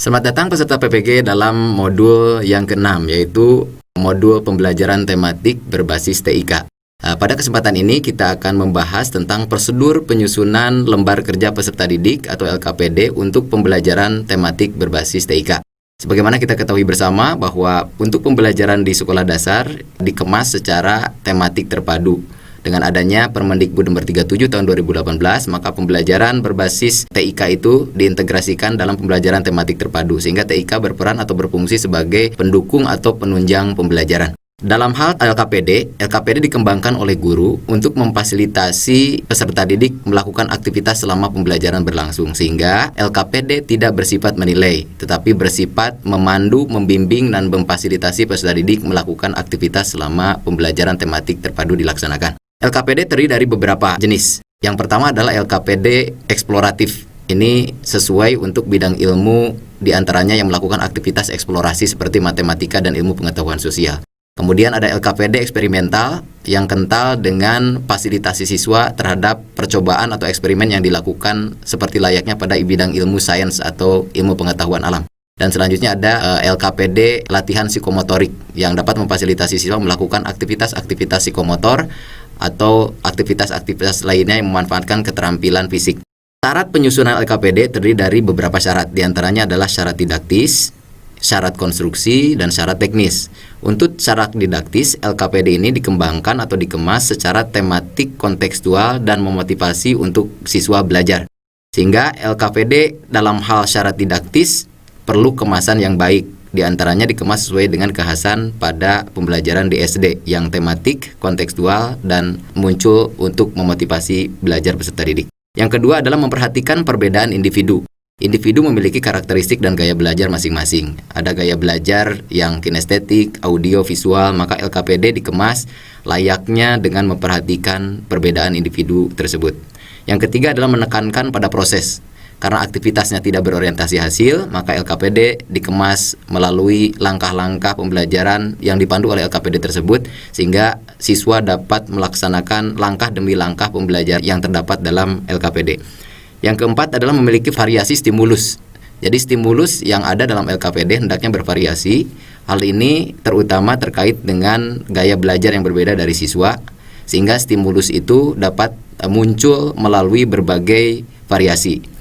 Selamat datang peserta PPG dalam modul yang ke-6, yaitu modul pembelajaran tematik berbasis TIK. Pada kesempatan ini kita akan membahas tentang prosedur penyusunan lembar kerja peserta didik atau LKPD untuk pembelajaran tematik berbasis TIK. Sebagaimana kita ketahui bersama bahwa untuk pembelajaran di sekolah dasar dikemas secara tematik terpadu. Dengan adanya Permendikbud nomor 37 tahun 2018, maka pembelajaran berbasis TIK itu diintegrasikan dalam pembelajaran tematik terpadu, sehingga TIK berperan atau berfungsi sebagai pendukung atau penunjang pembelajaran. Dalam hal LKPD dikembangkan oleh guru untuk memfasilitasi peserta didik melakukan aktivitas selama pembelajaran berlangsung, sehingga LKPD tidak bersifat menilai, tetapi bersifat memandu, membimbing, dan memfasilitasi peserta didik melakukan aktivitas selama pembelajaran tematik terpadu dilaksanakan. LKPD terdiri dari beberapa jenis. Yang pertama adalah LKPD eksploratif. Ini sesuai untuk bidang ilmu, diantaranya yang melakukan aktivitas eksplorasi seperti matematika dan ilmu pengetahuan sosial. Kemudian ada LKPD eksperimental yang kental dengan fasilitasi siswa terhadap percobaan atau eksperimen yang dilakukan seperti layaknya pada bidang ilmu sains atau ilmu pengetahuan alam. Dan selanjutnya ada LKPD latihan psikomotorik yang dapat memfasilitasi siswa melakukan aktivitas-aktivitas psikomotor atau aktivitas-aktivitas lainnya yang memanfaatkan keterampilan fisik. Syarat penyusunan LKPD terdiri dari beberapa syarat, diantaranya adalah syarat didaktis, syarat konstruksi, dan syarat teknis. Untuk syarat didaktis, LKPD ini dikembangkan atau dikemas secara tematik kontekstual dan memotivasi untuk siswa belajar. Sehingga LKPD dalam hal syarat didaktis perlu kemasan yang baik. Di antaranya dikemas sesuai dengan kekhasan pada pembelajaran di SD yang tematik, kontekstual, dan muncul untuk memotivasi belajar peserta didik. Yang kedua adalah memperhatikan perbedaan individu. Individu memiliki karakteristik dan gaya belajar masing-masing. Ada gaya belajar yang kinestetik, audio, visual, maka LKPD dikemas layaknya dengan memperhatikan perbedaan individu tersebut. Yang ketiga adalah menekankan pada proses. Karena aktivitasnya tidak berorientasi hasil, maka LKPD dikemas melalui langkah-langkah pembelajaran yang dipandu oleh LKPD tersebut, sehingga siswa dapat melaksanakan langkah demi langkah pembelajaran yang terdapat dalam LKPD. Yang keempat adalah memiliki variasi stimulus. Jadi stimulus yang ada dalam LKPD hendaknya bervariasi. Hal ini terutama terkait dengan gaya belajar yang berbeda dari siswa, sehingga stimulus itu dapat muncul melalui berbagai variasi.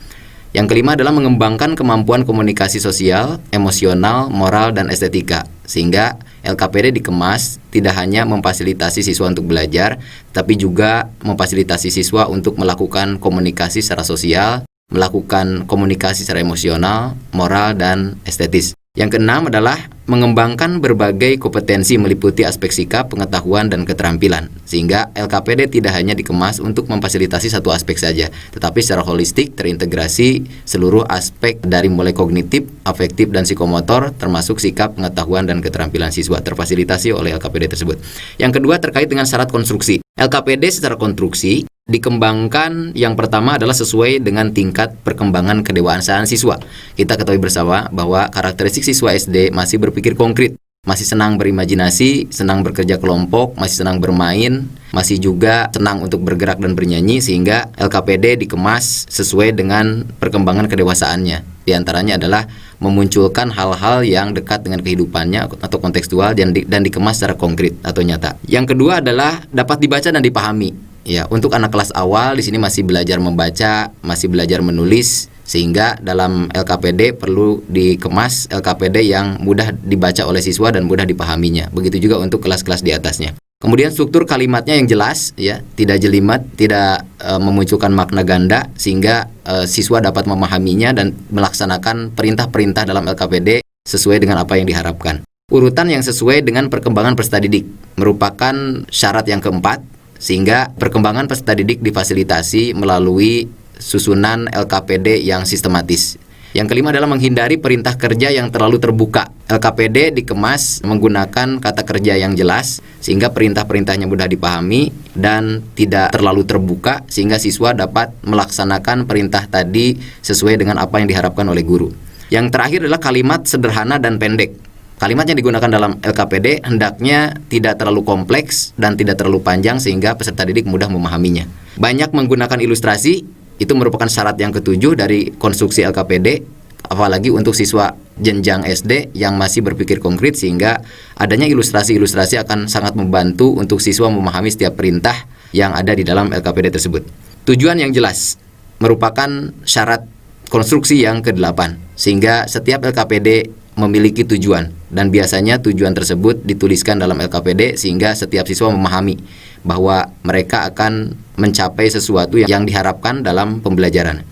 Yang kelima adalah mengembangkan kemampuan komunikasi sosial, emosional, moral, dan estetika. Sehingga LKPD dikemas tidak hanya memfasilitasi siswa untuk belajar, tapi juga memfasilitasi siswa untuk melakukan komunikasi secara sosial, melakukan komunikasi secara emosional, moral, dan estetis. Yang keenam adalah mengembangkan berbagai kompetensi meliputi aspek sikap, pengetahuan, dan keterampilan. Sehingga LKPD tidak hanya dikemas untuk memfasilitasi satu aspek saja, tetapi secara holistik terintegrasi seluruh aspek dari mulai kognitif, afektif, dan psikomotor, termasuk sikap, pengetahuan, dan keterampilan siswa terfasilitasi oleh LKPD tersebut. Yang kedua terkait dengan syarat konstruksi. LKPD secara konstruksi dikembangkan, yang pertama adalah sesuai dengan tingkat perkembangan kedewasaan siswa. Kita ketahui bersama bahwa karakteristik siswa SD masih berpikir konkret, masih senang berimajinasi, senang bekerja kelompok, masih senang bermain, masih juga senang untuk bergerak dan bernyanyi, sehingga LKPD dikemas sesuai dengan perkembangan kedewasaannya. Di antaranya adalah memunculkan hal-hal yang dekat dengan kehidupannya atau kontekstual dan dikemas secara konkret atau nyata. Yang kedua adalah dapat dibaca dan dipahami. Ya, untuk anak kelas awal di sini masih belajar membaca, masih belajar menulis, sehingga dalam LKPD perlu dikemas LKPD yang mudah dibaca oleh siswa dan mudah dipahaminya. Begitu juga untuk kelas-kelas di atasnya. Kemudian struktur kalimatnya yang jelas, ya, tidak jelimet, tidak memunculkan makna ganda, sehingga siswa dapat memahaminya dan melaksanakan perintah-perintah dalam LKPD sesuai dengan apa yang diharapkan. Urutan yang sesuai dengan perkembangan peserta didik merupakan syarat yang keempat, sehingga perkembangan peserta didik difasilitasi melalui susunan LKPD yang sistematis. Yang kelima adalah menghindari perintah kerja yang terlalu terbuka. LKPD dikemas menggunakan kata kerja yang jelas, sehingga perintah-perintahnya mudah dipahami dan tidak terlalu terbuka, sehingga siswa dapat melaksanakan perintah tadi sesuai dengan apa yang diharapkan oleh guru. Yang terakhir adalah kalimat sederhana dan pendek. Kalimat yang digunakan dalam LKPD hendaknya tidak terlalu kompleks dan tidak terlalu panjang sehingga peserta didik mudah memahaminya. Banyak menggunakan ilustrasi, itu merupakan syarat yang ketujuh dari konstruksi LKPD. apalagi untuk siswa jenjang SD yang masih berpikir konkret, sehingga adanya ilustrasi-ilustrasi akan sangat membantu untuk siswa memahami setiap perintah yang ada di dalam LKPD tersebut. Tujuan yang jelas merupakan syarat konstruksi yang ke-8, sehingga setiap LKPD memiliki tujuan, dan biasanya tujuan tersebut dituliskan dalam LKPD sehingga setiap siswa memahami bahwa mereka akan mencapai sesuatu yang diharapkan dalam pembelajaran.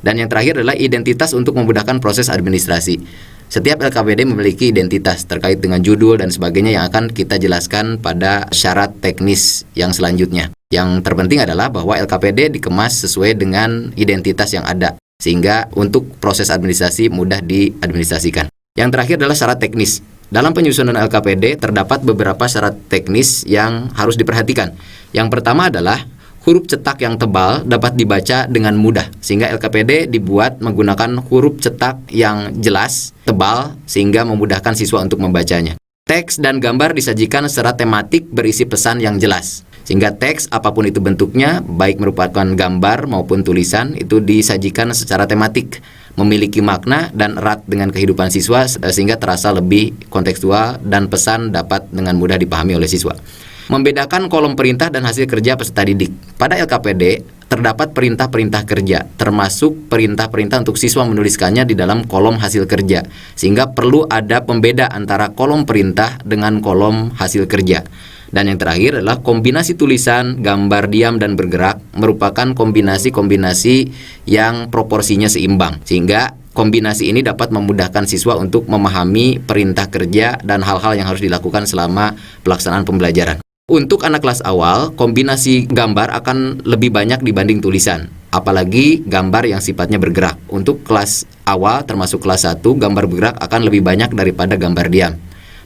Dan yang terakhir adalah identitas untuk memudahkan proses administrasi. Setiap LKPD memiliki identitas terkait dengan judul dan sebagainya yang akan kita jelaskan pada syarat teknis yang selanjutnya. Yang terpenting adalah bahwa LKPD dikemas sesuai dengan identitas yang ada, sehingga untuk proses administrasi mudah diadministrasikan. Yang terakhir adalah syarat teknis. Dalam penyusunan LKPD terdapat beberapa syarat teknis yang harus diperhatikan. Yang pertama adalah huruf cetak yang tebal dapat dibaca dengan mudah, sehingga LKPD dibuat menggunakan huruf cetak yang jelas, tebal, sehingga memudahkan siswa untuk membacanya. Teks dan gambar disajikan secara tematik berisi pesan yang jelas, sehingga teks apapun itu bentuknya, baik merupakan gambar maupun tulisan, itu disajikan secara tematik, memiliki makna dan erat dengan kehidupan siswa, sehingga terasa lebih kontekstual dan pesan dapat dengan mudah dipahami oleh siswa. Membedakan kolom perintah dan hasil kerja peserta didik. Pada LKPD terdapat perintah-perintah kerja, termasuk perintah-perintah untuk siswa menuliskannya di dalam kolom hasil kerja, sehingga perlu ada pembeda antara kolom perintah dengan kolom hasil kerja. Dan yang terakhir adalah kombinasi tulisan, gambar, diam, dan bergerak merupakan kombinasi-kombinasi yang proporsinya seimbang, sehingga kombinasi ini dapat memudahkan siswa untuk memahami perintah kerja dan hal-hal yang harus dilakukan selama pelaksanaan pembelajaran. Untuk anak kelas awal, kombinasi gambar akan lebih banyak dibanding tulisan, apalagi gambar yang sifatnya bergerak. Untuk kelas awal termasuk kelas 1, gambar bergerak akan lebih banyak daripada gambar diam.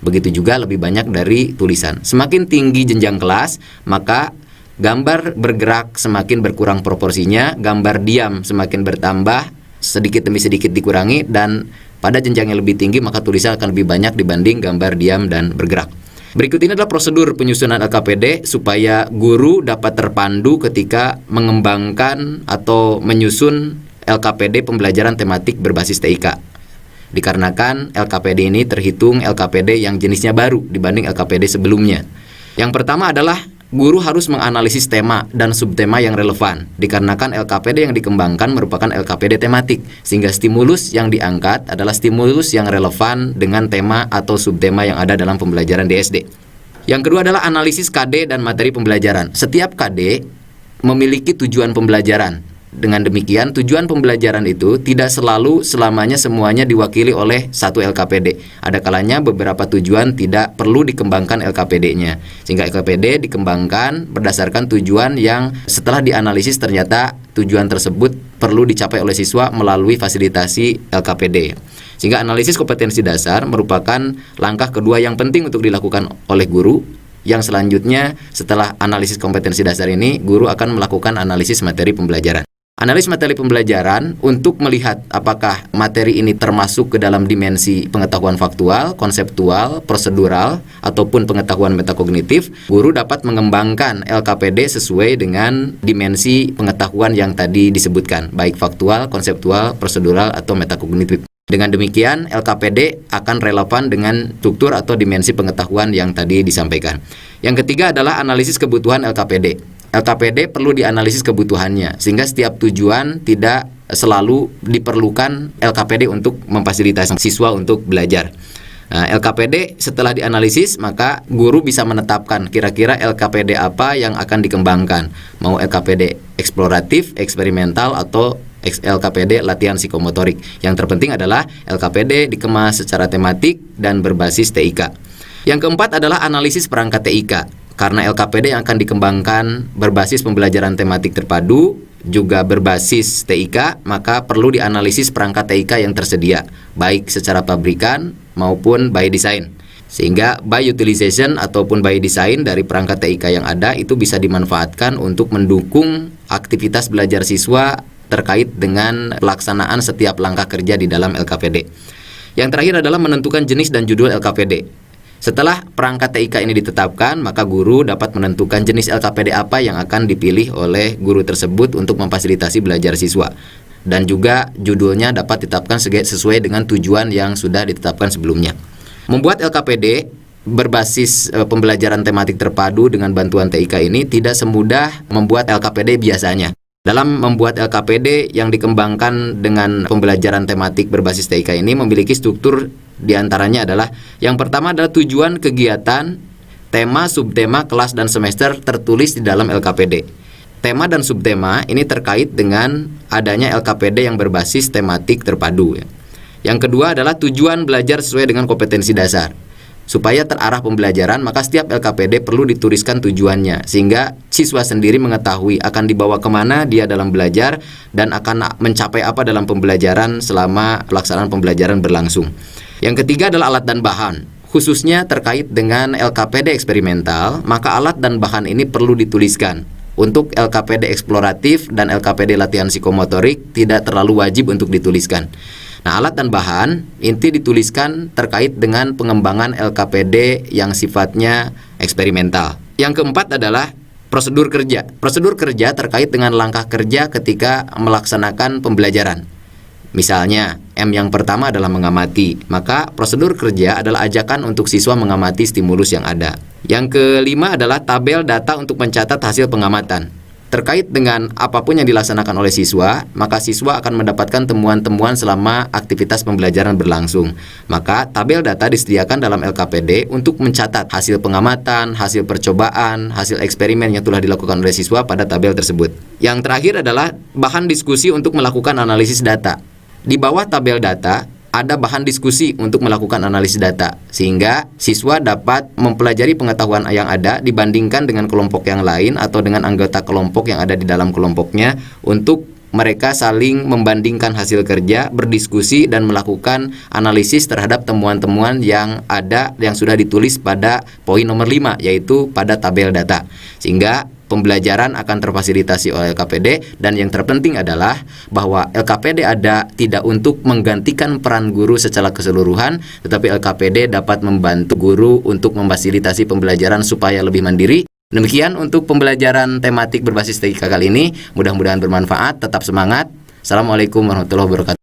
Begitu juga lebih banyak dari tulisan. Semakin tinggi jenjang kelas, maka gambar bergerak semakin berkurang proporsinya, gambar diam semakin bertambah, sedikit demi sedikit dikurangi, dan pada jenjang yang lebih tinggi maka tulisan akan lebih banyak dibanding gambar diam dan bergerak. Berikut ini adalah prosedur penyusunan LKPD supaya guru dapat terpandu ketika mengembangkan atau menyusun LKPD pembelajaran tematik berbasis TIK. Dikarenakan LKPD ini terhitung LKPD yang jenisnya baru dibanding LKPD sebelumnya. Yang pertama adalah guru harus menganalisis tema dan subtema yang relevan. Dikarenakan LKPD yang dikembangkan merupakan LKPD tematik, sehingga stimulus yang diangkat adalah stimulus yang relevan dengan tema atau subtema yang ada dalam pembelajaran di SD. Yang kedua adalah analisis KD dan materi pembelajaran. Setiap KD memiliki tujuan pembelajaran. Dengan demikian, tujuan pembelajaran itu tidak selalu selamanya semuanya diwakili oleh satu LKPD. Ada kalanya beberapa tujuan tidak perlu dikembangkan LKPD-nya, sehingga LKPD dikembangkan berdasarkan tujuan yang setelah dianalisis ternyata tujuan tersebut perlu dicapai oleh siswa melalui fasilitasi LKPD. Sehingga analisis kompetensi dasar merupakan langkah kedua yang penting untuk dilakukan oleh guru. Yang selanjutnya, setelah analisis kompetensi dasar ini, guru akan melakukan analisis materi pembelajaran. Analisis materi pembelajaran untuk melihat apakah materi ini termasuk ke dalam dimensi pengetahuan faktual, konseptual, prosedural, ataupun pengetahuan metakognitif. Guru dapat mengembangkan LKPD sesuai dengan dimensi pengetahuan yang tadi disebutkan, baik faktual, konseptual, prosedural, atau metakognitif. Dengan demikian, LKPD akan relevan dengan struktur atau dimensi pengetahuan yang tadi disampaikan. Yang ketiga adalah analisis kebutuhan LKPD. LKPD perlu dianalisis kebutuhannya, sehingga setiap tujuan tidak selalu diperlukan LKPD untuk memfasilitasi siswa untuk belajar. Nah, LKPD setelah dianalisis, maka guru bisa menetapkan kira-kira LKPD apa yang akan dikembangkan. Mau LKPD eksploratif, eksperimental, atau LKPD latihan psikomotorik. Yang terpenting adalah LKPD dikemas secara tematik dan berbasis TIK. Yang keempat adalah analisis perangkat TIK. Karena LKPD yang akan dikembangkan berbasis pembelajaran tematik terpadu, juga berbasis TIK, maka perlu dianalisis perangkat TIK yang tersedia, baik secara pabrikan maupun by design. Sehingga by utilization ataupun by design dari perangkat TIK yang ada itu bisa dimanfaatkan untuk mendukung aktivitas belajar siswa terkait dengan pelaksanaan setiap langkah kerja di dalam LKPD. Yang terakhir adalah menentukan jenis dan judul LKPD. Setelah perangkat TIK ini ditetapkan, maka guru dapat menentukan jenis LKPD apa yang akan dipilih oleh guru tersebut untuk memfasilitasi belajar siswa. dan juga judulnya dapat ditetapkan sesuai dengan tujuan yang sudah ditetapkan sebelumnya. Membuat LKPD berbasis pembelajaran tematik terpadu dengan bantuan TIK ini tidak semudah membuat LKPD biasanya. Dalam membuat LKPD yang dikembangkan dengan pembelajaran tematik berbasis TIK ini memiliki struktur diantaranya adalah yang pertama adalah tujuan kegiatan, tema, subtema, kelas, dan semester tertulis di dalam LKPD. Tema dan subtema ini terkait dengan adanya LKPD yang berbasis tematik terpadu. Yang kedua adalah tujuan belajar sesuai dengan kompetensi dasar. Supaya terarah pembelajaran, maka setiap LKPD perlu dituliskan tujuannya, sehingga siswa sendiri mengetahui akan dibawa kemana dia dalam belajar dan akan mencapai apa dalam pembelajaran selama pelaksanaan pembelajaran berlangsung. Yang ketiga adalah alat dan bahan. Khususnya terkait dengan LKPD eksperimental, maka alat dan bahan ini perlu dituliskan. Untuk LKPD eksploratif dan LKPD latihan psikomotorik tidak terlalu wajib untuk dituliskan. Nah, alat dan bahan inti dituliskan terkait dengan pengembangan LKPD yang sifatnya eksperimental. Yang keempat adalah prosedur kerja. Prosedur kerja terkait dengan langkah kerja ketika melaksanakan pembelajaran. Misalnya, M yang pertama adalah mengamati, maka prosedur kerja adalah ajakan untuk siswa mengamati stimulus yang ada. Yang kelima adalah tabel data untuk mencatat hasil pengamatan. Terkait dengan apapun yang dilaksanakan oleh siswa, maka siswa akan mendapatkan temuan-temuan selama aktivitas pembelajaran berlangsung. Maka tabel data disediakan dalam LKPD untuk mencatat hasil pengamatan, hasil percobaan, hasil eksperimen yang telah dilakukan oleh siswa pada tabel tersebut. Yang terakhir adalah bahan diskusi untuk melakukan analisis data. Di bawah tabel data ada bahan diskusi untuk melakukan analisis data, sehingga siswa dapat mempelajari pengetahuan yang ada dibandingkan dengan kelompok yang lain atau dengan anggota kelompok yang ada di dalam kelompoknya untuk mereka saling membandingkan hasil kerja, berdiskusi, dan melakukan analisis terhadap temuan-temuan yang ada yang sudah ditulis pada poin nomor 5, yaitu pada tabel data. Sehingga pembelajaran akan terfasilitasi oleh LKPD, dan yang terpenting adalah bahwa LKPD ada tidak untuk menggantikan peran guru secara keseluruhan, tetapi LKPD dapat membantu guru untuk memfasilitasi pembelajaran supaya lebih mandiri. Demikian untuk pembelajaran tematik berbasis TIK kali ini. Mudah-mudahan bermanfaat. Tetap semangat. Assalamualaikum warahmatullahi wabarakatuh.